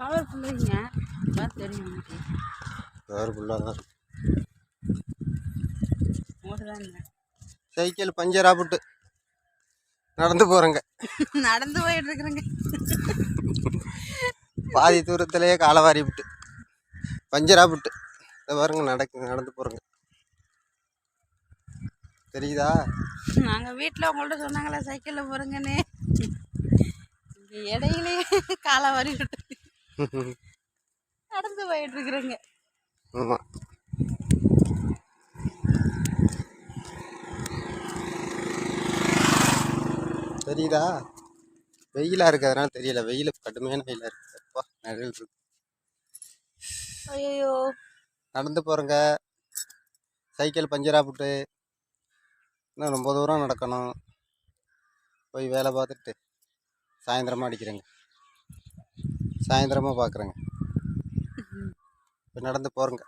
பவர்ஃபுல்லுங்க அதான் தெரியும் எனக்கு. பவர்ஃபுல்லாக தான் ஓடுதாங்க. சைக்கிள் பஞ்சரா புட்டு நடந்து போகிறேங்க. நடந்து போயிட்டு இருக்கிறேங்க. பாதி தூரத்திலேயே காலவாரி புட்டு பஞ்சரா புட்டு இதை பாருங்க நடந்து போகிறேங்க. தெரியுதா? நாங்கள் வீட்டில் உங்கள்ட்ட சொன்னாங்களா சைக்கிளில் போகிறேங்கன்னு, இங்கே இடையிலேயே காலை வாரி விட்டு நடந்து போயிட்டு இருக்கிறேங்க. ஆமாம். தெரியுதா? வெயிலாக இருக்குது, அதனால தெரியல. வெயில் கடுமையான வெயிலாக இருக்குது. அப்பா நிழல் இருக்கு. ஐயோ நடந்து போகிறேங்க. சைக்கிள் பஞ்சரா புட்டு. இன்னும் ரொம்ப தூரம் நடக்கணும். போய் வேலை பார்த்துட்டு சாயந்தரமாக அடிக்கிறேங்க. சாயந்தரமாக பார்க்குறேங்க. இப்போ நடந்து போகிறேங்க.